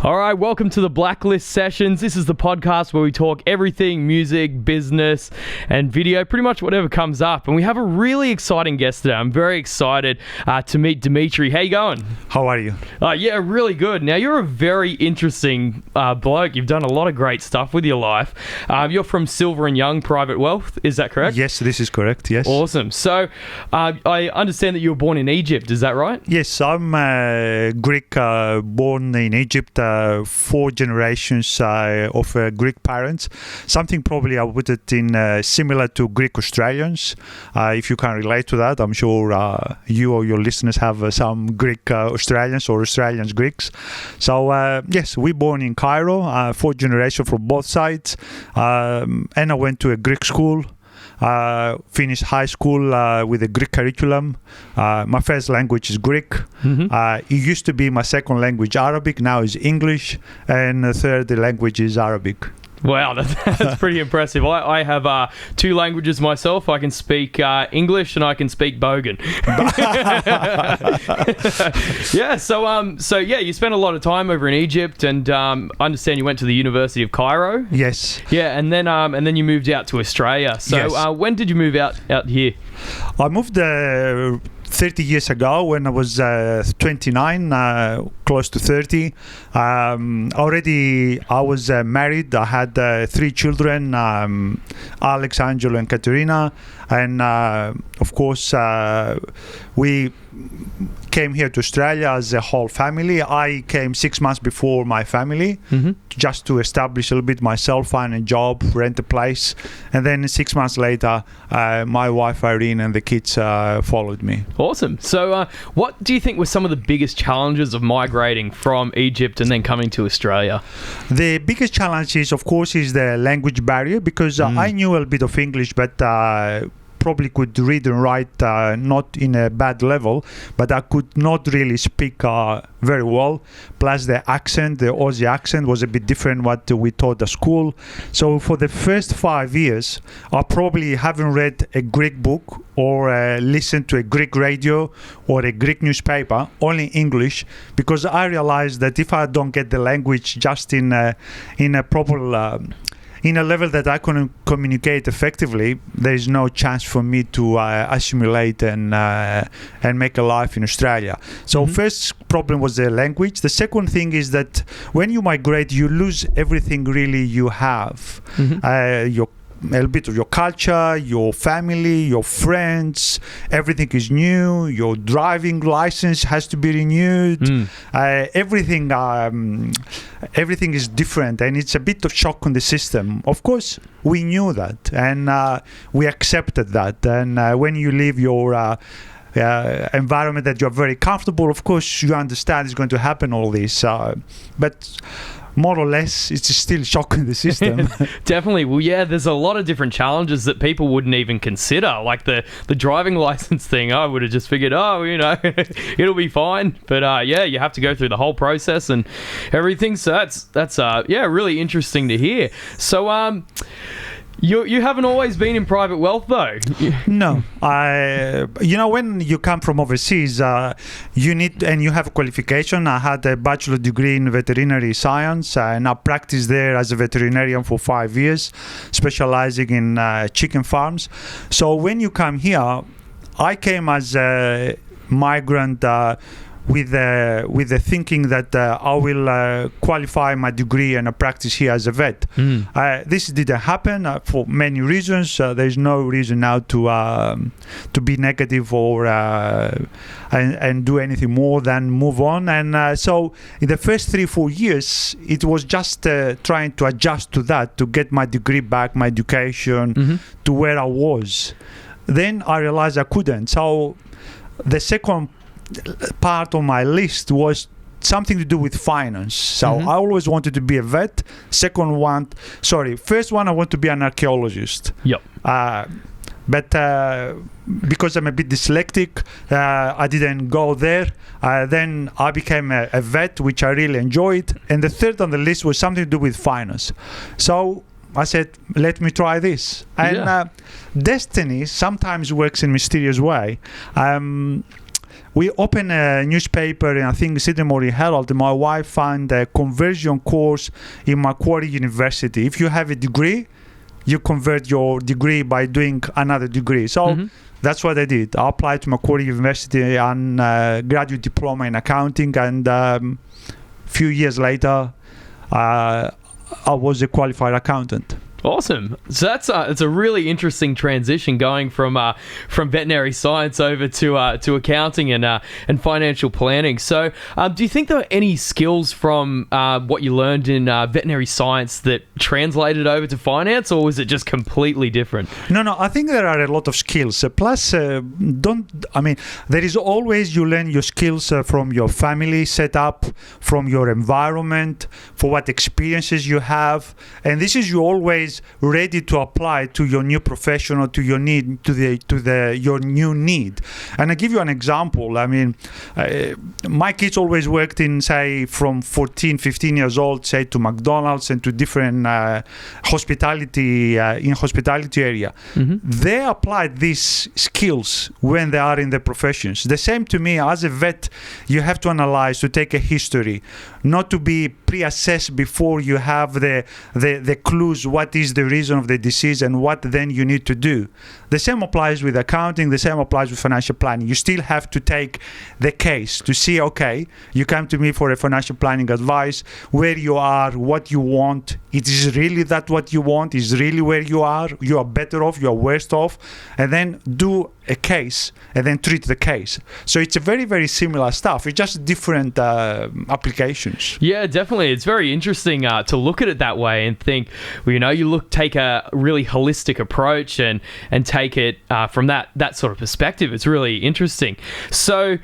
All right, welcome to the Blacklist Sessions. This is the podcast where we talk everything music, business, and video, pretty much whatever comes up. And we have a really exciting guest today. I'm very excited to meet Dmitri. How you going? How are you? Yeah, really good. Now, you're a very interesting bloke. You've done a lot of great stuff with your life. You're from Silver & Young Private Wealth. Is that correct? Yes, this is correct, yes. Awesome. So, I understand that you were born in Egypt. Is that right? Yes, I'm Greek, born in Egypt, 4 generations of Greek parents. Something probably I would put it in similar to Greek Australians. If you can relate to that, I'm sure you or your listeners have some Greek Australians or Australians Greeks. So yes, we born in Cairo, 4 generations from both sides, and I went to a Greek school. Finished high school with a Greek curriculum. My first language is Greek. It used to be my second language Arabic, now is English, and the third language is Arabic. Wow, that's pretty impressive. I have 2 languages myself. I can speak English and I can speak Bogan. Yeah, so yeah, you spent a lot of time over in Egypt, and I understand you went to the University of Cairo. Yes. Yeah, and then you moved out to Australia. So Yes. When did you move out here? I moved 30 years ago when I was 29, close to 30. Already I was married. I had 3 children, Alex, Angelo, and Katerina. And of course, we came here to Australia as a whole family. I came 6 months before my family, just to establish a little bit myself, find a job, rent a place. And then 6 months later, my wife Irene and the kids followed me. Awesome. So what do you think were some of the biggest challenges of migrating from Egypt and then coming to Australia? The biggest challenge is, of course, is the language barrier, because I knew a little bit of English, but probably could read and write not in a bad level, but I could not really speak very well. Plus the accent, the Aussie accent, was a bit different what we taught at school. So for the first 5 years, I probably haven't read a Greek book or listened to a Greek radio or a Greek newspaper, only English, because I realized that if I don't get the language just in a proper in a level that I couldn't communicate effectively, there is no chance for me to assimilate and make a life in Australia. So first problem was the language. The second thing is that when you migrate, you lose everything really you have. A little bit of your culture, your family, your friends, everything is new. Your driving license has to be renewed. Everything is different, and it's a bit of shock on the system. Of course, we knew that, and we accepted that. And when you leave your environment that you're very comfortable, of course, you understand it's going to happen, all this. But more or less, it's still shocking the system. Definitely. Well, yeah, there's a lot of different challenges that people wouldn't even consider, like the driving license thing. I would have just figured, it'll be fine. But yeah, you have to go through the whole process and everything. So that's really interesting to hear. So You haven't always been in private wealth, though. No. When you come from overseas, you need, and you have a qualification. I had a bachelor degree in veterinary science, and I practiced there as a veterinarian for 5 years, specializing in chicken farms. So when you come here, I came as a migrant with the thinking that I will qualify my degree and practice here as a vet. This didn't happen for many reasons. There's no reason now to be negative or and do anything more than move on. And so in the first 3-4 years, it was just trying to adjust to that, to get my degree back, my education to where I was. Then I realized I couldn't. So the second part on my list was something to do with finance. So I always wanted to be a vet. First one, I want to be an archaeologist. Yep. But because I'm a bit dyslexic, I didn't go there. Then I became a vet, which I really enjoyed. And the third on the list was something to do with finance. So I said, let me try this. And destiny sometimes works in a mysterious way. we opened a newspaper, and I think Sydney Morning Herald. My wife found a conversion course in Macquarie University. If you have a degree, you convert your degree by doing another degree. So that's what I did. I applied to Macquarie University and graduate diploma in accounting, and few years later, I was a qualified accountant. Awesome. So that's it's a really interesting transition going from veterinary science over to accounting and financial planning. So do you think there were any skills from what you learned in veterinary science that translated over to finance, or was it just completely different? No. I think there are a lot of skills. Plus, there is always, you learn your skills from your family setup, from your environment, for what experiences you have, and this is you always ready to apply to your new profession or to your need, your new need. And I give you an example. I mean, my kids always worked in, say, from 14, 15 years old, say, to McDonald's and to different hospitality area. They applied these skills when they are in the professions. The same to me as a vet. You have to analyze, to take a history, not to be pre-assessed before you have the clues. What is the reason of the disease and what then you need to do? The same applies with accounting. The same applies with financial planning. You still have to take the case to see, okay, you come to me for a financial planning advice, where you are, what you want. It is really that what you want? Is really where you are better off, you are worse off, and then do a case and then treat the case. So it's a very, very similar stuff. It's just different applications. Yeah, definitely. It's very interesting to look at it that way and think, well, you take a really holistic approach and take it from that sort of perspective. It's really interesting. So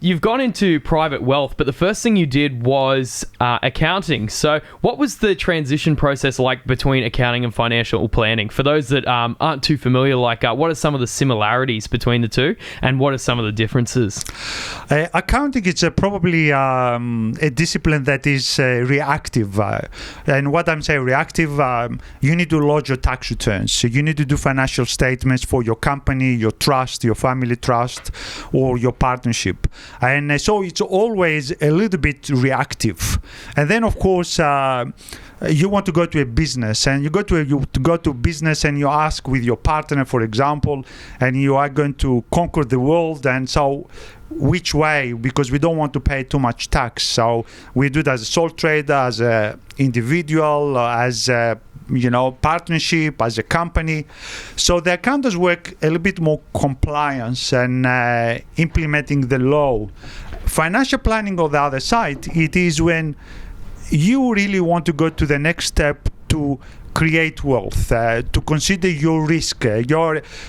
you've gone into private wealth, but the first thing you did was accounting. So what was the transition process like between accounting and financial planning? For those that aren't too familiar, what are some of the similarities between the two, and what are some of the differences? Accounting is probably a discipline that is reactive. And what I'm saying reactive, you need to lodge your tax returns. So you need to do financial statements for your company, your trust, your family trust, or your partnership. And so it's always a little bit reactive. And then, of course, you want to go to a business, and you go to business and you ask with your partner, for example, and you are going to conquer the world, and so which way? Because we don't want to pay too much tax. So we do it as a sole trader, as an individual, as a partnership, as a company. So the accountants work a little bit more compliance and implementing the law. Financial planning on the other side, it is when you really want to go to the next step to create wealth, to consider your risk.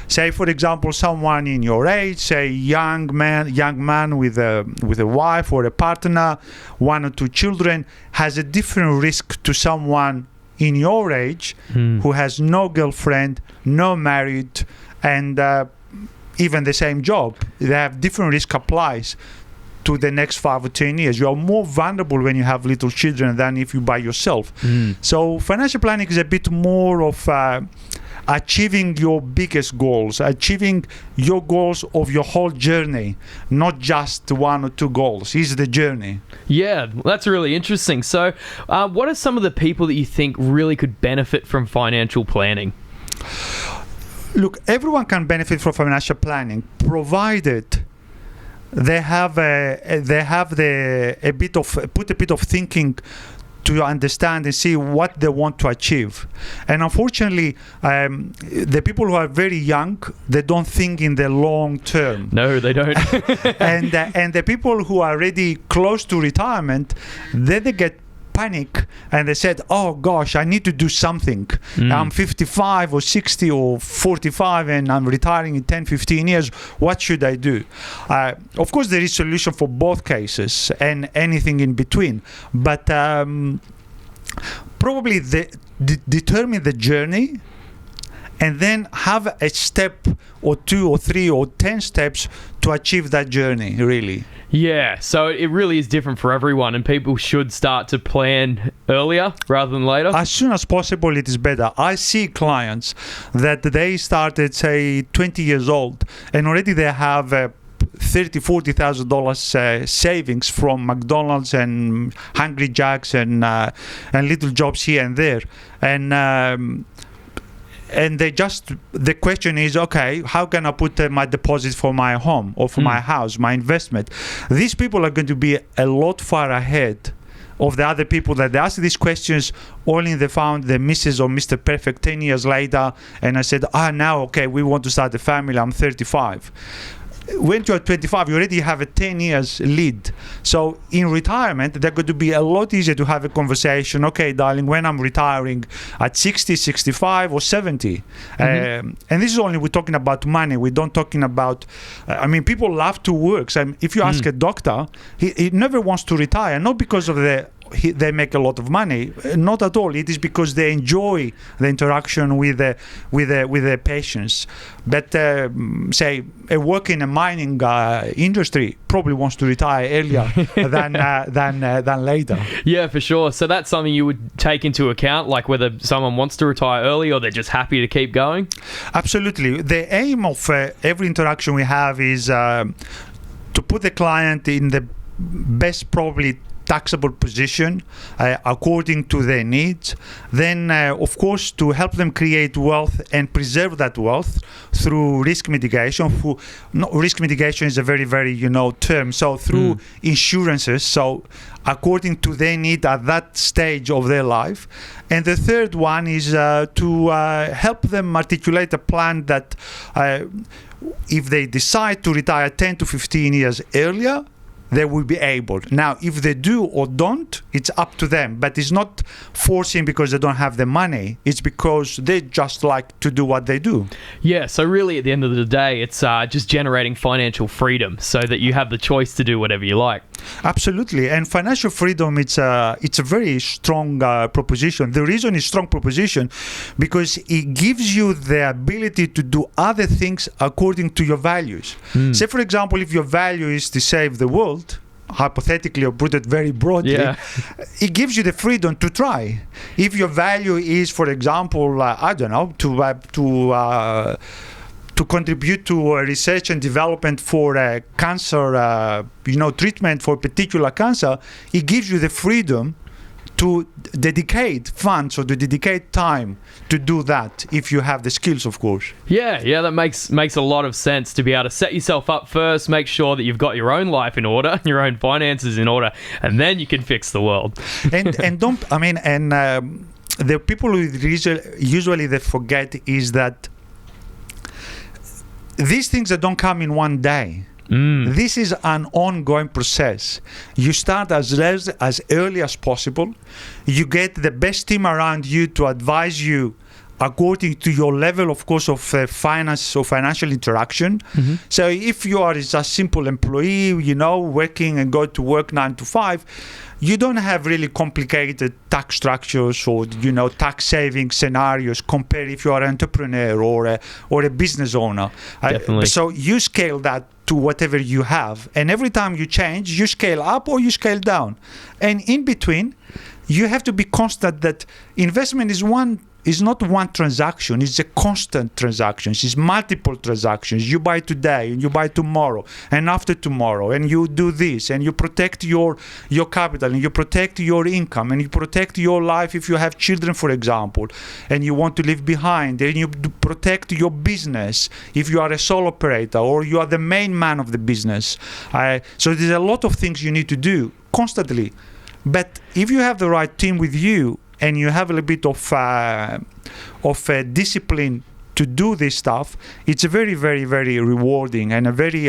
Say, for example, someone in your age, say young man with a wife or a partner, 1 or 2 children, has a different risk to someone in your age who has no girlfriend, no married, and even the same job. They have different risk applies to the next 5 or 10 years. You are more vulnerable when you have little children than if you by yourself. So financial planning is a bit more of achieving your biggest goals, achieving your goals of your whole journey, not just 1 or 2 goals. It's the journey. Yeah, that's really interesting. So what are some of the people that you think really could benefit from financial planning? Look, everyone can benefit from financial planning, provided they have a bit of thinking to understand and see what they want to achieve. And unfortunately, the people who are very young, they don't think in the long term. No, they don't. and the people who are already close to retirement, then they get panic and they said, oh gosh, I need to do something. I'm 55 or 60 or 45 and I'm retiring in 10-15 years. What should I do? Of course there is solution for both cases and anything in between, but probably determine the journey and then have a step or 2 or 3 or 10 steps to achieve that journey, really. Yeah, so it really is different for everyone, and people should start to plan earlier rather than later. As soon as possible, it is better. I see clients that they started, say, 20 years old, and already they have $30,000-$40,000 savings from McDonald's and Hungry Jack's and little jobs here and there, and the question is, okay, how can I put my deposit for my home or for my house, my investment? These people are going to be a lot far ahead of the other people that they ask these questions. Only they found the Mrs. or Mr. Perfect 10 years later, and I said, now, okay, we want to start a family. I'm 35. When you're 25, you already have a 10 years lead. So in retirement, they're going to be a lot easier to have a conversation. Okay, darling, when I'm retiring at 60, 65 or 70. And this is only, we're talking about money. We don't talking about, people love to work. So if you ask a doctor, he never wants to retire, not because of they make a lot of money, not at all. It is because they enjoy the interaction with the patients. But say a worker in a mining industry probably wants to retire earlier than later. Yeah, for sure. So that's something you would take into account, like whether someone wants to retire early or they're just happy to keep going? Absolutely. The aim of every interaction we have is to put the client in the best probably taxable position according to their needs. Then, of course, to help them create wealth and preserve that wealth through risk mitigation. Risk mitigation is a very, very, term. So through insurances, so according to their need at that stage of their life. And the third one is to help them articulate a plan that if they decide to retire 10 to 15 years earlier, they will be able. Now, if they do or don't, it's up to them. But it's not forcing because they don't have the money. It's because they just like to do what they do. Yeah, so really at the end of the day, it's just generating financial freedom so that you have the choice to do whatever you like. Absolutely. And financial freedom, it's a very strong proposition. The reason it's strong proposition because it gives you the ability to do other things according to your values. Say, for example, if your value is to save the world, hypothetically, or put it very broadly, it gives you the freedom to try. If your value is, for example, to contribute to research and development for cancer, treatment for particular cancer, it gives you the freedom to dedicate funds or to dedicate time to do that if you have the skills, of course. Yeah, that makes a lot of sense to be able to set yourself up first, make sure that you've got your own life in order, your own finances in order, and then you can fix the world. The people who usually they forget is that these things that don't come in one day. This is an ongoing process. You start as early as possible. You get the best team around you to advise you according to your level, of course, of finance or financial interaction. So if you are just a simple employee, working and go to work 9 to 5, you don't have really complicated tax structures or tax saving scenarios compared if you are an entrepreneur or a business owner. Definitely. So you scale that to whatever you have, and every time you change, you scale up or you scale down, and in between, you have to be constant. That investment is not one transaction, it's a constant transaction. It's multiple transactions. You buy today and you buy tomorrow and after tomorrow, and you do this, and you protect your capital, and you protect your income, and you protect your life if you have children, for example, and you want to leave behind, and you protect your business if you are a sole operator or you are the main man of the business. So there's a lot of things you need to do constantly. But if you have the right team with you, and you have a little bit of discipline to do this stuff, it's a very, very, very rewarding and a very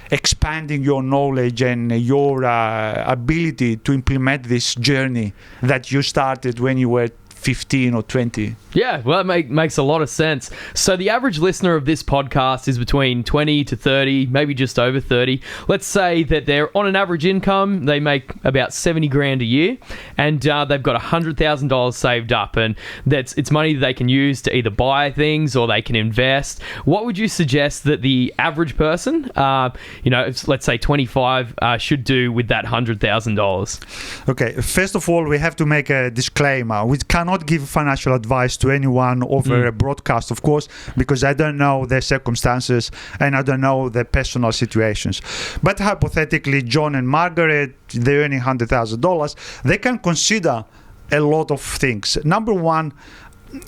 expanding your knowledge and your ability to implement this journey that you started when you were 15 or 20. Yeah, well, that makes a lot of sense. So the average listener of this podcast is between 20 to 30, maybe just over 30. Let's say that they're on an average income, they make about 70 grand a year, and they've got $100,000 saved up, and it's money that they can use to either buy things or they can invest. What would you suggest that the average person, let's say 25, should do with that $100,000? Okay, first of all, we have to make a disclaimer. We cannot cannot give financial advice to anyone over a broadcast, of course, because I don't know their circumstances and I don't know their personal situations. But hypothetically, John and Margaret, they're earning $100,000. They can consider a lot of things. Number one,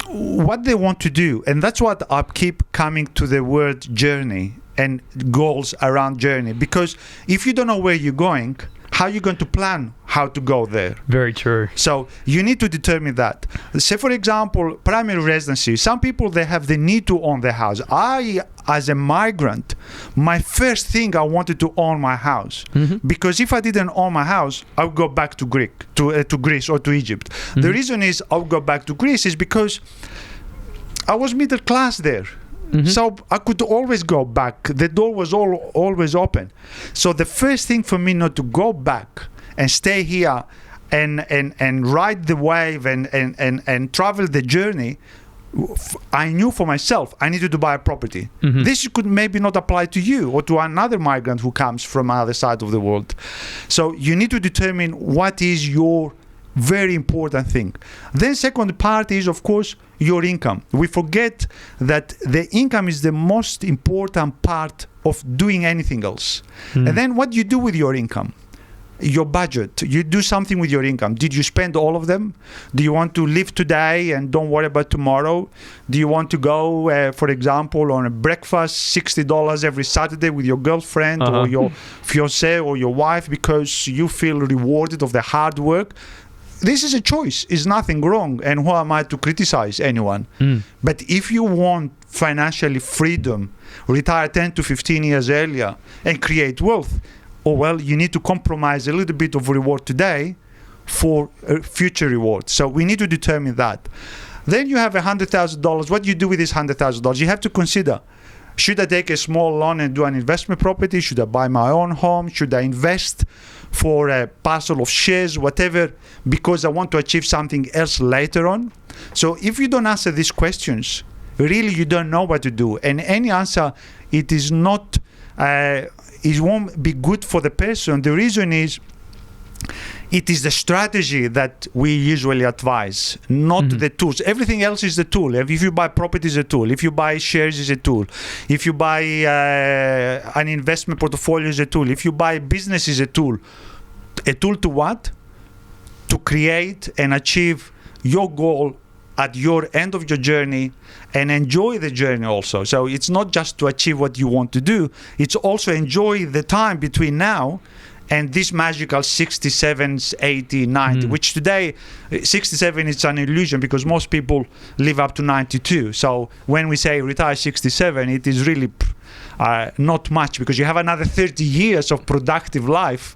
what they want to do, and that's what I keep coming to the word journey and goals around journey, because if you don't know where you're going, how are you going to plan how to go there? Very true. So you need to determine that. Say, for example, primary residency. Some people, they have the need to own their house. I, as a migrant, my first thing, I wanted to own my house. Because if I didn't own my house, I would go back to Greece or to Egypt. The reason is I would go back to Greece is because I was middle class there. So I could always go back. The door was always open. So the first thing for me not to go back and stay here and ride the wave and travel the journey, I knew for myself I needed to buy a property. This could maybe not apply to you or to another migrant who comes from another side of the world. So you need to determine what is your very important thing. Then second part is, of course, your income. We forget that the income is the most important part of doing anything else. And then what you do with your income, your budget, you do something with your income. Did you spend all of them? Do you want to live today and don't worry about tomorrow? Do you want to go, for example, on a breakfast, $60 every Saturday with your girlfriend or your fiancé or your wife because you feel rewarded of the hard work? This is a choice. It's nothing wrong. And who am I to criticize anyone? But if you want financially freedom, retire 10 to 15 years earlier and create wealth, well, you need to compromise a little bit of reward today for future reward. So we need to determine that. Then you have $100,000. What do you do with this $100,000? You have to consider, should I take a small loan and do an investment property? Should I buy my own home? Should I invest for a parcel of shares, whatever, because I want to achieve something else later on? So if you don't answer these questions, really you don't know what to do. And any answer, it is not, it won't be good for the person. The reason is, it is the strategy that we usually advise, not the tools. Everything else is the tool. If you buy property, is a tool. If you buy shares, is a tool. If you buy an investment portfolio, is a tool. If you buy business, is a tool. A tool to what? To create and achieve your goal at your end of your journey and enjoy the journey also. So it's not just to achieve what you want to do. It's also enjoy the time between now and this magical 67, 80, 90, which today, 67 is an illusion because most people live up to 92. So when we say retire 67, it is really not much because you have another 30 years of productive life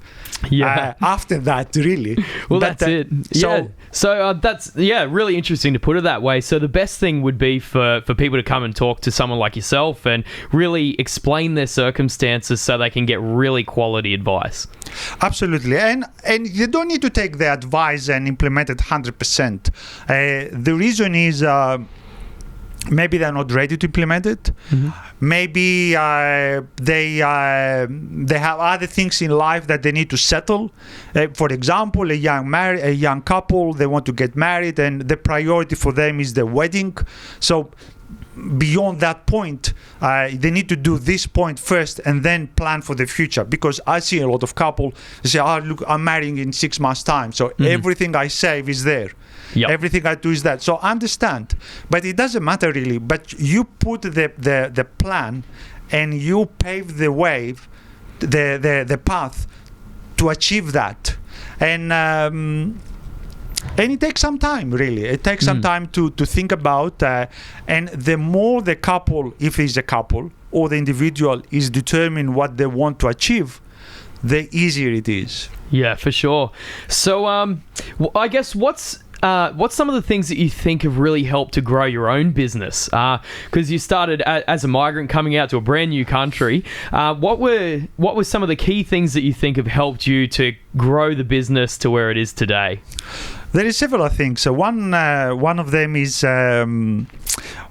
after that, really. Well, that's it. So that's, really interesting to put it that way. So the best thing would be for people to come and talk to someone like yourself and really explain their circumstances so they can get really quality advice. Absolutely. And you don't need to take the advice and implement it 100%. The reason is maybe they're not ready to implement it. Maybe they have other things in life that they need to settle. For example, a young couple, they want to get married and the priority for them is the wedding. So beyond that point, they need to do this point first and then plan for the future, because I see a lot of couples say, look, I'm marrying in 6 months time, so everything I save is there. Everything I do is that. So I understand, but it doesn't matter really. But you put the plan and you pave the way, the path to achieve that. And it takes some time, really. It takes some time to think about. And the more the couple, if it's a couple, or the individual is determined what they want to achieve, the easier it is. Yeah, for sure. So I guess what's some of the things that you think have really helped to grow your own business? Because you started as a migrant coming out to a brand new country. What were some of the key things that you think have helped you to grow the business to where it is today? There is several things. So one of them is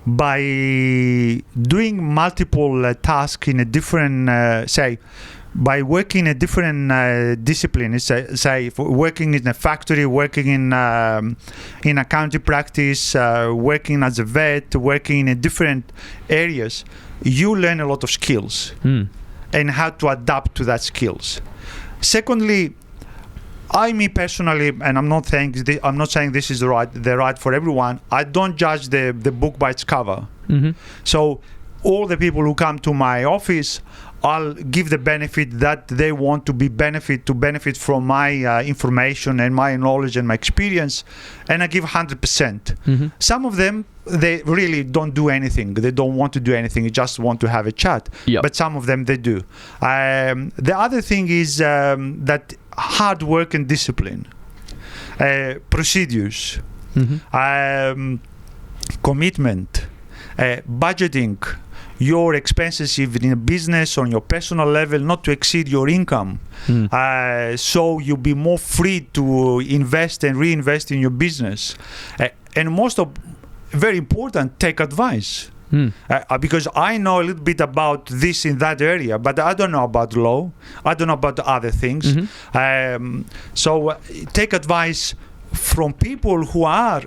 by doing multiple tasks in a different, by working in a different discipline, say working in a factory, working in accounting practice, working as a vet, working in different areas, you learn a lot of skills and how to adapt to that skills. Secondly, me personally, and I'm not saying this is the right for everyone. I don't judge the book by its cover. So all the people who come to my office, I'll give the benefit that they want to benefit from my information and my knowledge and my experience, and I give 100%. Some of them, they really don't do anything. They don't want to do anything. They just want to have a chat. Yep. But some of them, they do. The other thing is that hard work and discipline, procedures, commitment, budgeting your expenses, even in a business on your personal level, not to exceed your income. So you'll be more free to invest and reinvest in your business. And very important, take advice. Because I know a little bit about this in that area, but I don't know about law. I don't know about other things. So take advice from people who are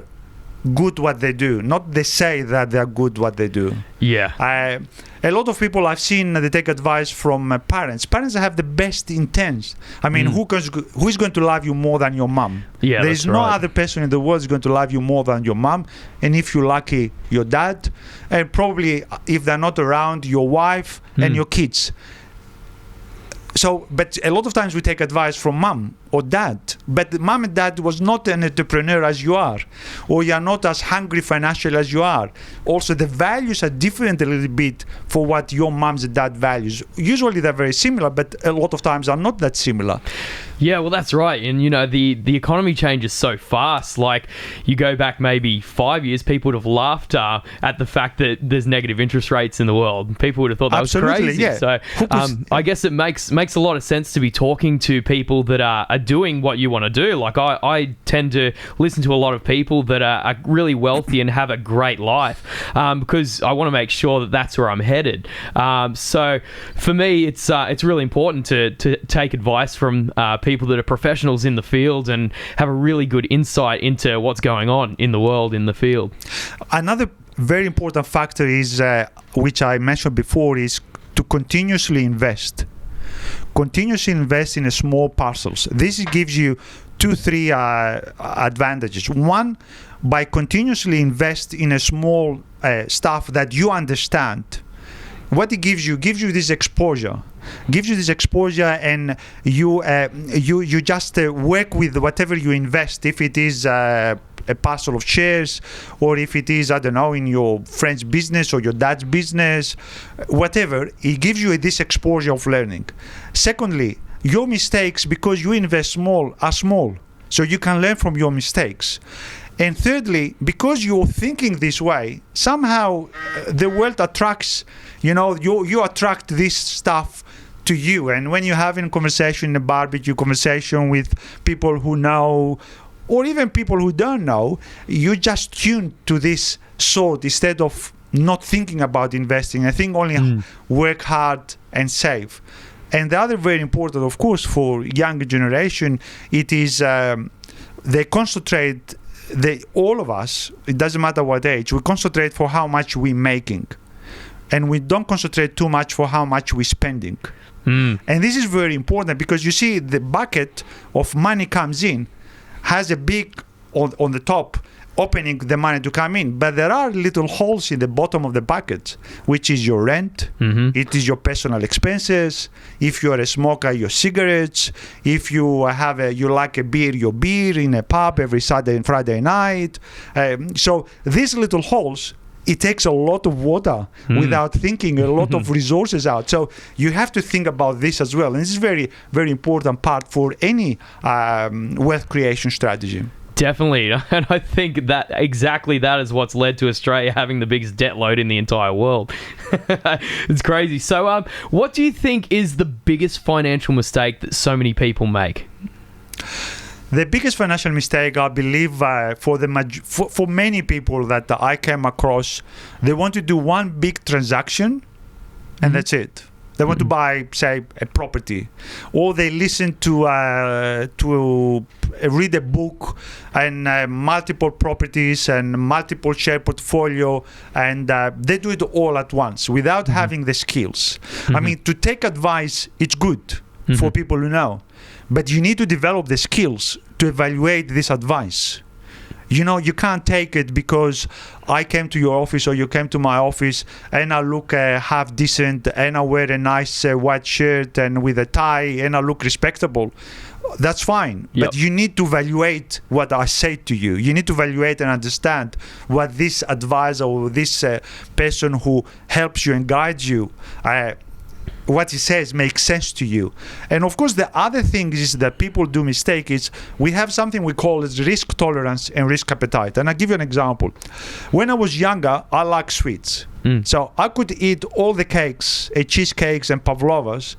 good what they do, not they say that they're good what they do. A lot of people I've seen, they take advice from parents. Parents have the best intents. I mean, who's going to love you more than your mom? There is no other person in the world is going to love you more than your mom, and if you're lucky, your dad, and probably if they're not around, your wife and your kids. So, but a lot of times we take advice from mom or dad, but mom and dad was not an entrepreneur as you are, or you are not as hungry financially as you are. Also, the values are different a little bit for what your mom's and dad values. Usually they're very similar, but a lot of times are not that similar. Yeah, well, that's right. And, you know, the economy changes so fast. Like, you go back maybe 5 years, people would have laughed at the fact that there's negative interest rates in the world. People would have thought that was crazy. Yeah. So I guess it makes a lot of sense to be talking to people that are doing what you want to do. Like, I tend to listen to a lot of people that are really wealthy and have a great life, because I want to make sure that that's where I'm headed. So for me, it's really important to take advice from people that are professionals in the field and have a really good insight into what's going on in the world, in the field. Another very important factor is, which I mentioned before, is to continuously invest. Continuously invest in small parcels. This gives you 2-3 advantages. One, by continuously invest in a small stuff that you understand, what it gives you this exposure. And you just work with whatever you invest. If it is a parcel of shares, or if it is, I don't know, in your friend's business or your dad's business, whatever, it gives you this exposure of learning. Secondly, your mistakes, because you invest small, are small, so you can learn from your mistakes. And thirdly, because you're thinking this way, somehow the world attracts, you attract this stuff to you. And when you're having a conversation, a barbecue conversation with people who know, or even people who don't know, you just tune to this sort instead of not thinking about investing. I think only work hard and save. And the other very important, of course, for younger generation, it is they concentrate. All of us, it doesn't matter what age, we concentrate for how much we're making, and we don't concentrate too much for how much we're spending. And this is very important, because you see the bucket of money comes in, has a big on the top opening the money to come in, but there are little holes in the bottom of the bucket, which is your rent, it is your personal expenses, if you are a smoker, your cigarettes, if you like a beer, your beer in a pub every Saturday and Friday night. So these little holes, it takes a lot of water without thinking, a lot of resources out. So you have to think about this as well. And this is very, very important part for any wealth creation strategy. Definitely. And I think that exactly that is what's led to Australia having the biggest debt load in the entire world. It's crazy. So what do you think is the biggest financial mistake that so many people make? The biggest financial mistake, I believe, for many people that I came across, they want to do one big transaction, and that's it. They want to buy, say, a property, or they listen to read a book and multiple properties and multiple share portfolio, and they do it all at once without having the skills. I mean, to take advice, it's good for people who know, but you need to develop the skills to evaluate this advice. You know, you can't take it because I came to your office or you came to my office and I look half decent and I wear a nice white shirt and with a tie and I look respectable. That's fine. Yep. But you need to evaluate what I say to you. You need to evaluate and understand what this advisor or this person who helps you and guides you, what he says makes sense to you. And of course, the other thing is that people do mistake is we have something we call as risk tolerance and risk appetite. And I'll give you an example. When I was younger, I liked sweets. So I could eat all the cakes, cheesecakes and pavlovas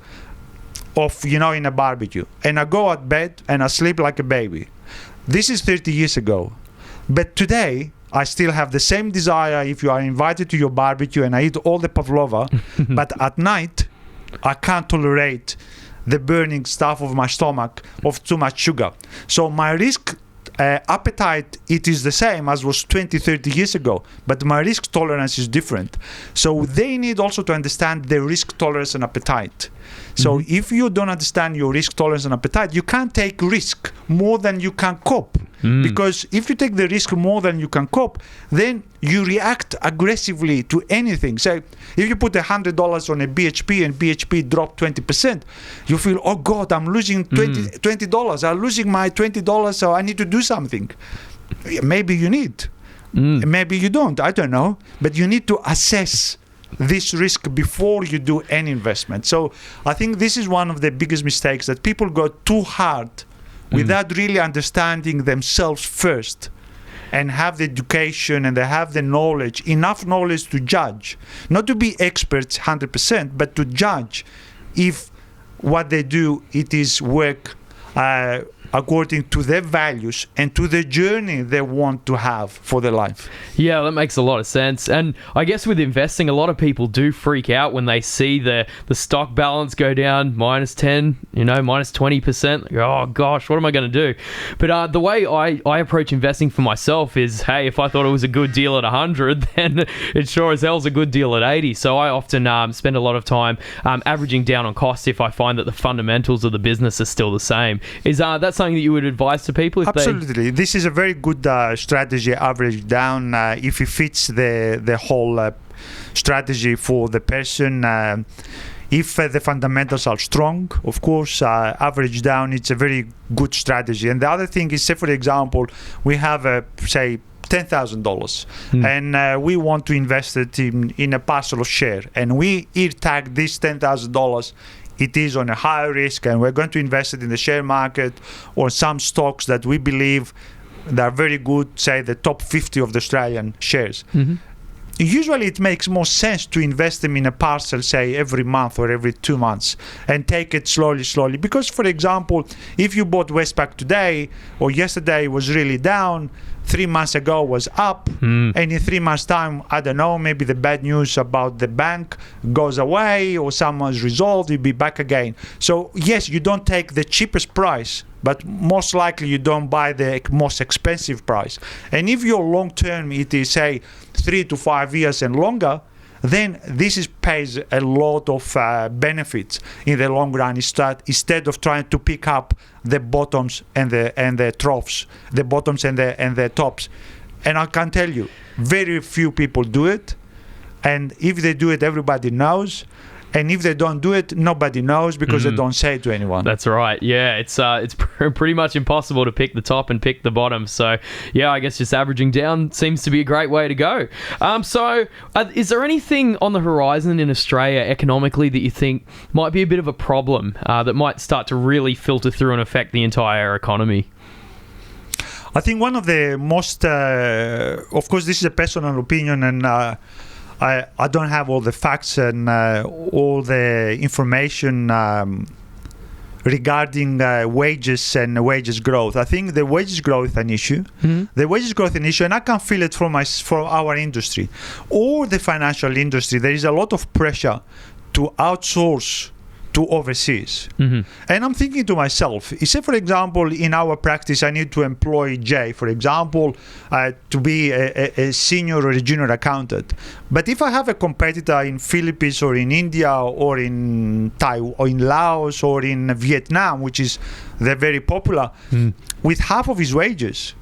in a barbecue. And I go at bed and I sleep like a baby. This is 30 years ago. But today, I still have the same desire if you are invited to your barbecue and I eat all the pavlova, but at night, I can't tolerate the burning stuff of my stomach of too much sugar. So my risk appetite, it is the same as was 20, 30 years ago, but my risk tolerance is different. So they need also to understand their risk tolerance and appetite. So if you don't understand your risk tolerance and appetite, you can't take risk more than you can cope. Because if you take the risk more than you can cope, then you react aggressively to anything. So if you put $100 on a BHP and BHP dropped 20%, you feel, oh God, I'm losing $20. I'm losing my $20, so I need to do something. Maybe you need. Maybe you don't. I don't know. But you need to assess this risk before you do any investment. So I think this is one of the biggest mistakes, that people go too hard without really understanding themselves first and have the education and they have the knowledge, enough knowledge to judge, not to be experts 100%, but to judge if what they do, it is work according to their values and to the journey they want to have for their life. Yeah, that makes a lot of sense. And I guess with investing, a lot of people do freak out when they see the stock balance go down minus 10, minus 20%. They go, oh gosh, what am I going to do? But the way I approach investing for myself is, hey, if I thought it was a good deal at 100, then it sure as hell is a good deal at 80. So I often spend a lot of time averaging down on costs if I find that the fundamentals of the business are still the same. Is that something that you would advise to people? Absolutely. This is a very good strategy, average down, if it fits the whole strategy for the person. If the fundamentals are strong, of course, average down, it's a very good strategy. And the other thing is, say, for example, we have, say, $10,000 and we want to invest it in a parcel of share, and we tag this $10,000, it is on a higher risk, and we're going to invest it in the share market or some stocks that we believe that are very good, say the top 50 of the Australian shares. Usually it makes more sense to invest them in a parcel, say every month or every 2 months, and take it slowly. Because, for example, if you bought Westpac today or yesterday was really down, 3 months ago was up, and in 3 months' time, I don't know, maybe the bad news about the bank goes away or someone's resolved, you'll be back again. So yes, you don't take the cheapest price, but most likely you don't buy the most expensive price. And if your long term, it is, say, 3 to 5 years and longer, then this pays a lot of benefits in the long run, instead of trying to pick up the bottoms and the troughs, the bottoms and the tops. And I can tell you, very few people do it, and if they do it, everybody knows. And if they don't do it, nobody knows, because they don't say it to anyone. That's right. Yeah, it's pretty much impossible to pick the top and pick the bottom. So, yeah, I guess just averaging down seems to be a great way to go. Is there anything on the horizon in Australia economically that you think might be a bit of a problem that might start to really filter through and affect the entire economy? I think one of the most, of course, this is a personal opinion, and I don't have all the facts and all the information regarding wages and wages growth. I think the wages growth is an issue. The wages growth is an issue, and I can feel it from our industry or the financial industry. There is a lot of pressure to outsource to overseas. And I'm thinking to myself, say for example, in our practice, I need to employ Jay, for example, to be a senior or a junior accountant. But if I have a competitor in Philippines or in India or in Taiwan or in Laos or in Vietnam, which is they're very popular, with half of his wages,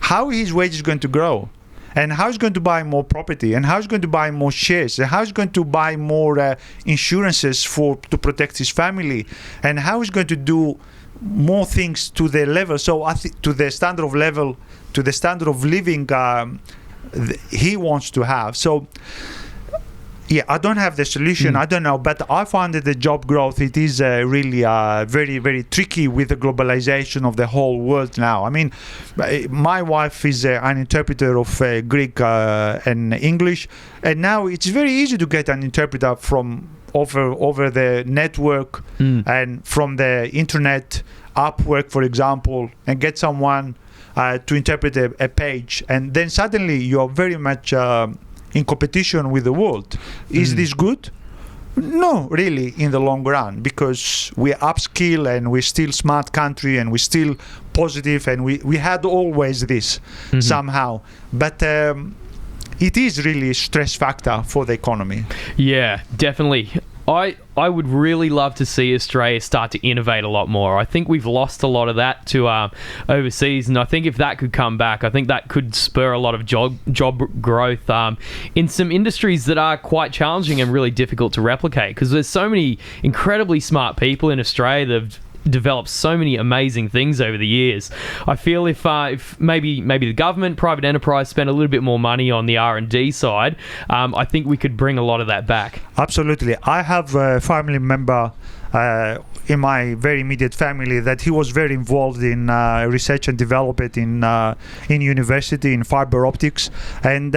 how his wages going to grow? And how he's going to buy more property, and how he's going to buy more shares, and how he's going to buy more insurances to protect his family, and how he's going to do more things to the level, to the standard of level, to the standard of living he wants to have. So yeah, I don't have the solution. I don't know, but I find that the job growth, it is really very, very tricky with the globalization of the whole world now. I mean, my wife is an interpreter of Greek and English, and now it's very easy to get an interpreter from over the network and from the internet, Upwork, for example, and get someone to interpret a page, and then suddenly you're very much in competition with the world. Is this good? No, really, in the long run, because we upskill and we're still smart country and we're still positive, and we had always this somehow. But it is really a stress factor for the economy. Yeah, definitely. I would really love to see Australia start to innovate a lot more. I think we've lost a lot of that to overseas, and I think if that could come back, I think that could spur a lot of job growth in some industries that are quite challenging and really difficult to replicate, because there's so many incredibly smart people in Australia that have developed so many amazing things over the years. I feel if maybe the government, private enterprise spent a little bit more money on the R&D side, I think we could bring a lot of that back. Absolutely. I have a family member in my very immediate family that he was very involved in research and development in university in fiber optics, and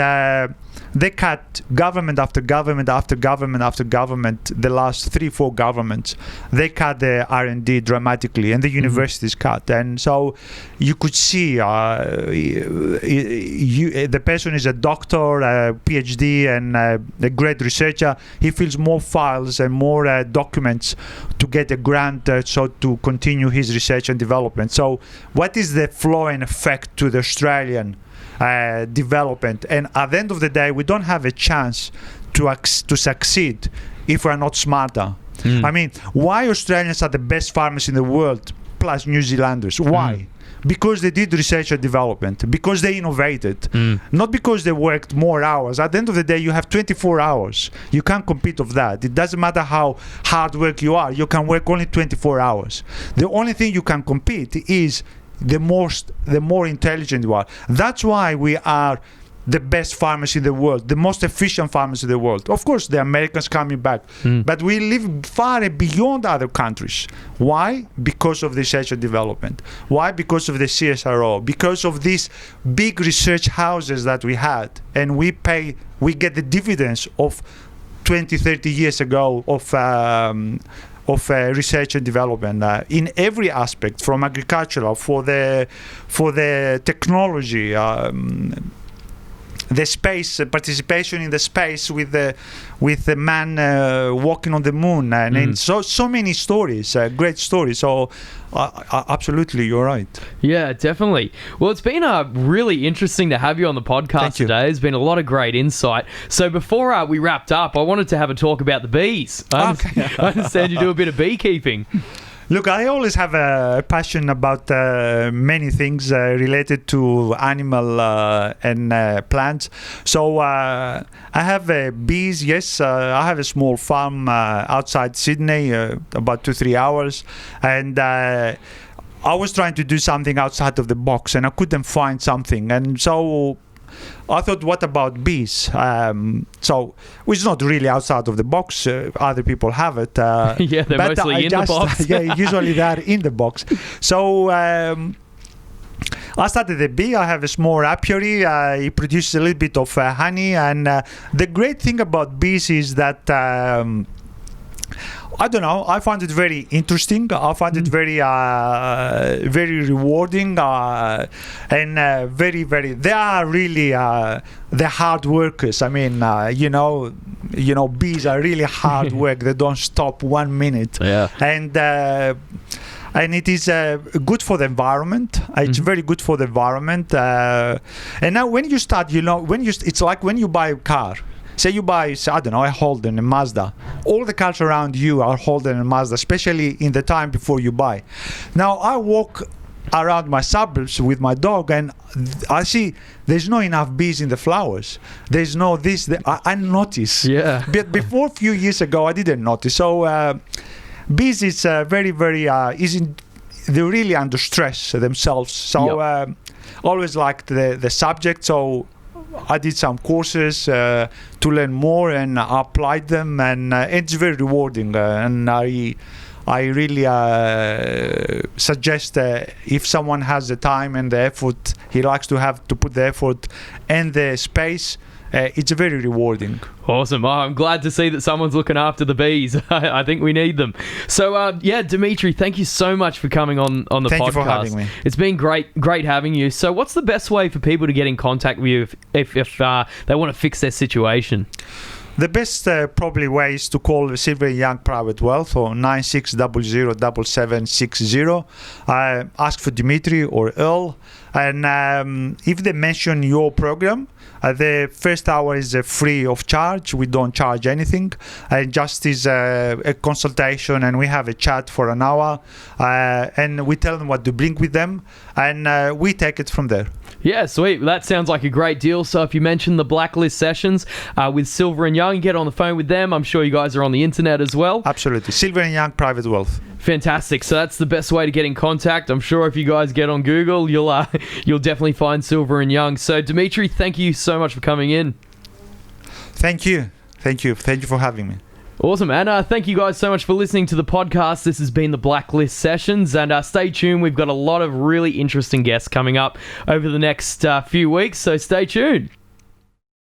they cut government after government after government after government. The last 3-4 governments, they cut the R&D dramatically, and the universities cut. And so you could see the person is a doctor, a PhD, and a great researcher. He fills more files and more documents to get a grant, so to continue his research and development. So what is the flow and effect to the Australian development? And at the end of the day, we don't have a chance to succeed if we're not smarter. I mean, why Australians are the best farmers in the world plus New Zealanders? Why? Because they did research and development, because they innovated, not because they worked more hours. At the end of the day, you have 24 hours. You can't compete with that. It doesn't matter how hard work you are. You can work only 24 hours. The only thing you can compete is the more intelligent you are. That's why we are the best farmers in the world, the most efficient farmers in the world. Of course, the Americans coming back, but we live far beyond other countries. Why? Because of the research and development. Why? Because of the CSRO, because of these big research houses that we had, and we get the dividends of 20, 30 years ago of research and development in every aspect, from agricultural, for the technology, the space participation in the space with the man walking on the moon, and so many stories, great stories. So absolutely, you're right. Yeah, definitely. Well, it's been really interesting to have you on the podcast today. There's been a lot of great insight. So before we wrapped up, I wanted to have a talk about the bees. I understand you do a bit of beekeeping. Look, I always have a passion about many things related to animal and plants. So I have bees, yes. I have a small farm outside Sydney, about 2-3 hours. And I was trying to do something outside of the box, and I couldn't find something. And so I thought, what about bees? So, which is not really outside of the box. Other people have it. Yeah, they're mostly in the box. Yeah, usually they are in the box. So I started the bee. I have a small apiary. It produces a little bit of honey. And the great thing about bees is that I don't know. I find it very interesting. I find it very, very rewarding, and very, very. They are really they're hard workers. I mean, bees are really hard work. They don't stop 1 minute. Yeah. And it is good for the environment. It's very good for the environment. And now, when you start, it's like when you buy a car. Say you buy, I don't know, a Holden, a Mazda. All the cars around you are Holden and Mazda, especially in the time before you buy. Now, I walk around my suburbs with my dog, and I see there's not enough bees in the flowers. There's no this. I notice. Yeah. But before, a few years ago, I didn't notice. So bees is very, very they're really under stress themselves. So always liked the subject. So I did some courses to learn more, and I applied them, and it's very rewarding. And I really suggest if someone has the time and the effort, he likes to put the effort and the space. It's very rewarding. Awesome. Oh, I'm glad to see that someone's looking after the bees. I think we need them. So, Dmitri, thank you so much for coming on the podcast. Thank you for having me. It's been great having you. So what's the best way for people to get in contact with you if they want to fix their situation? The best probably way is to call Silver and Young Private Wealth or 96007760. Ask for Dmitri or Earl. And if they mention your program, the first hour is free of charge. We don't charge anything. Just is a consultation, and we have a chat for an hour. And we tell them what to bring with them, and we take it from there. Yeah, sweet. That sounds like a great deal. So if you mention the Blacklist sessions with Silver and Young, get on the phone with them. I'm sure you guys are on the internet as well. Absolutely. Silver and Young Private Wealth. Fantastic. So that's the best way to get in contact. I'm sure if you guys get on Google, you'll definitely find Silver and Young. So Dmitri, thank you so much for coming in. Thank you for having me. Awesome, and thank you guys so much for listening to the podcast. This has been the Blacklist Sessions, and stay tuned. We've got a lot of really interesting guests coming up over the next few weeks, so stay tuned.